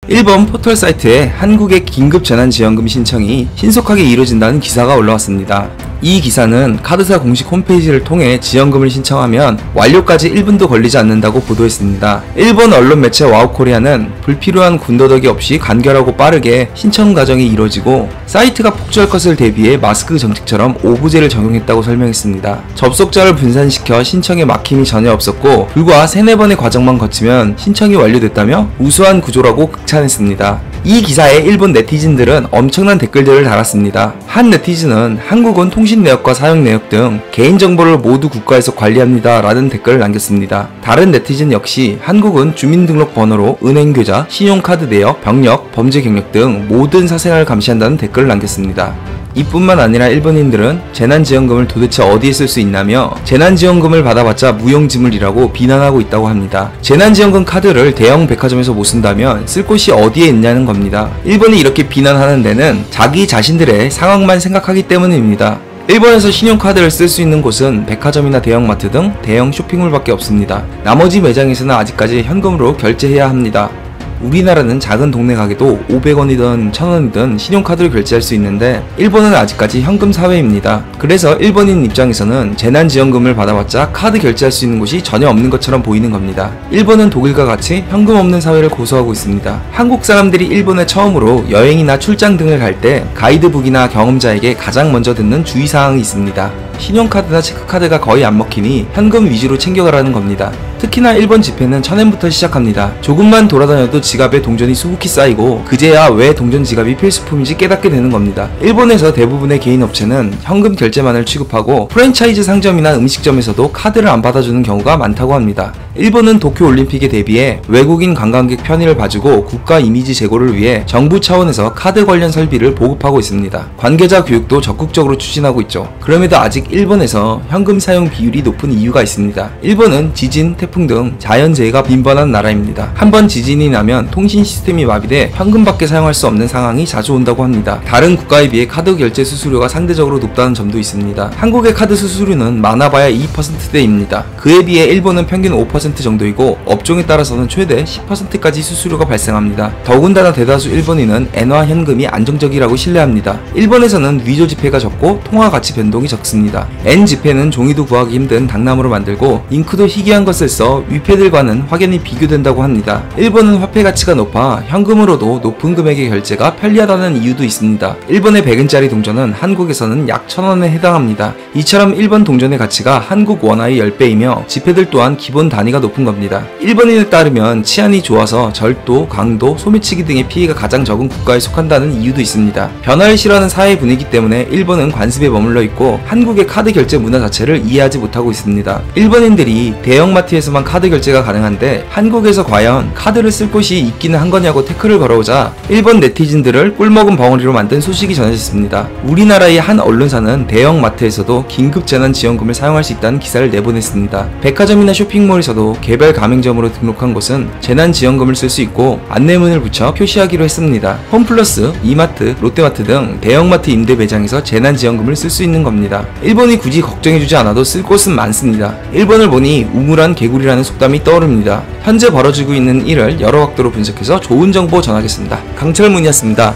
일본 포털 사이트에 한국의 긴급 재난지원금 신청이 신속하게 이루어진다는 기사가 올라왔습니다. 이 기사는 카드사 공식 홈페이지를 통해 지원금을 신청하면 완료까지 1분도 걸리지 않는다고 보도했습니다. 일본 언론 매체 와우코리아는 불필요한 군더더기 없이 간결하고 빠르게 신청 과정이 이루어지고 사이트가 폭주할 것을 대비해 마스크 정책처럼 오부제를 적용했다고 설명했습니다. 접속자를 분산시켜 신청에 막힘이 전혀 없었고 불과 3-4번의 과정만 거치면 신청이 완료됐다며 우수한 구조라고 극찬했습니다. 이 기사에 일본 네티즌들은 엄청난 댓글들을 달았습니다. 한 네티즌은 한국은 통신 내역과 사용 내역 등 개인정보를 모두 국가에서 관리합니다 라는 댓글을 남겼습니다. 다른 네티즌 역시 한국은 주민등록번호로 은행계좌, 신용카드 내역, 병력, 범죄 경력 등 모든 사생활을 감시한다는 댓글을 남겼습니다. 이뿐만 아니라 일본인들은 재난지원금을 도대체 어디에 쓸 수 있냐며 재난지원금을 받아봤자 무용지물이라고 비난하고 있다고 합니다. 재난지원금 카드를 대형 백화점에서 못 쓴다면 쓸 곳이 어디에 있냐는 겁니다. 일본이 이렇게 비난하는 데는 자기 자신들의 상황만 생각하기 때문입니다. 일본에서 신용카드를 쓸 수 있는 곳은 백화점이나 대형마트 등 대형 쇼핑몰밖에 없습니다. 나머지 매장에서는 아직까지 현금으로 결제해야 합니다. 우리나라는 작은 동네 가게도 500원이든 1000원이든 신용카드로 결제할 수 있는데 일본은 아직까지 현금 사회입니다. 그래서 일본인 입장에서는 재난지원금을 받아봤자 카드 결제할 수 있는 곳이 전혀 없는 것처럼 보이는 겁니다. 일본은 독일과 같이 현금 없는 사회를 고수하고 있습니다. 한국 사람들이 일본에 처음으로 여행이나 출장 등을 갈 때 가이드북이나 경험자에게 가장 먼저 듣는 주의사항이 있습니다. 신용카드나 체크카드가 거의 안 먹히니 현금 위주로 챙겨가라는 겁니다. 특히나 일본 지폐는 1000엔부터 시작합니다. 조금만 돌아다녀도 지갑에 동전이 수북히 쌓이고 그제야 왜 동전 지갑이 필수품인지 깨닫게 되는 겁니다. 일본에서 대부분의 개인 업체는 현금 결제만을 취급하고 프랜차이즈 상점이나 음식점에서도 카드를 안 받아주는 경우가 많다고 합니다. 일본은 도쿄올림픽에 대비해 외국인 관광객 편의를 봐주고 국가 이미지 제고를 위해 정부 차원에서 카드 관련 설비를 보급하고 있습니다. 관계자 교육도 적극적으로 추진하고 있죠. 그럼에도 아직 일본에서 현금 사용 비율이 높은 이유가 있습니다. 일본은 지진, 태풍 등 자연재해가 빈번한 나라입니다. 한번 지진이 나면 통신 시스템이 마비돼 현금밖에 사용할 수 없는 상황이 자주 온다고 합니다. 다른 국가에 비해 카드 결제 수수료가 상대적으로 높다는 점도 있습니다. 한국의 카드 수수료는 많아봐야 2%대입니다. 그에 비해 일본은 평균 5% 정도이고 업종에 따라서는 최대 10%까지 수수료가 발생합니다. 더군다나 대다수 일본인은 엔화 현금이 안정적이라고 신뢰합니다. 일본에서는 위조 지폐가 적고 통화 가치 변동이 적습니다. N 지폐는 종이도 구하기 힘든 당나무로 만들고 잉크도 희귀한 것을 써 위패들과는 확연히 비교된다고 합니다. 일본은 화폐 가치가 높아 현금으로도 높은 금액의 결제가 편리하다는 이유도 있습니다. 일본의 100엔짜리 동전은 한국에서는 약 1000원에 해당합니다. 이처럼 일본 동전의 가치가 한국 원화의 10배이며 지폐들 또한 기본 단위가 높은 겁니다. 일본인에 따르면 치안이 좋아서 절도, 강도, 소매치기 등의 피해가 가장 적은 국가에 속한다는 이유도 있습니다. 변화를 싫어하는 사회 분위기 때문에 일본은 관습에 머물러 있고 한국의 카드 결제 문화 자체를 이해하지 못하고 있습니다. 일본인들이 대형마트에서만 카드 결제가 가능한데 한국에서 과연 카드를 쓸 곳이 있기는 한 거냐고 태클을 걸어오자 일본 네티즌들을 꿀먹은 벙어리로 만든 소식이 전해졌습니다. 우리나라의 한 언론사는 대형마트에서도 긴급 재난지원금을 사용할 수 있다는 기사를 내보냈습니다. 백화점이나 쇼핑몰에서도 개별 가맹점으로 등록한 곳은 재난지원금을 쓸 수 있고 안내문을 붙여 표시하기로 했습니다. 홈플러스, 이마트, 롯데마트 등 대형마트 임대 매장에서 재난지원금을 쓸 수 있는 겁니다. 일본이 굳이 걱정해주지 않아도 쓸 곳은 많습니다. 일본을 보니 우물안 개구리라는 속담이 떠오릅니다. 현재 벌어지고 있는 일을 여러 각도로 분석해서 좋은 정보 전하겠습니다. 강철문이었습니다.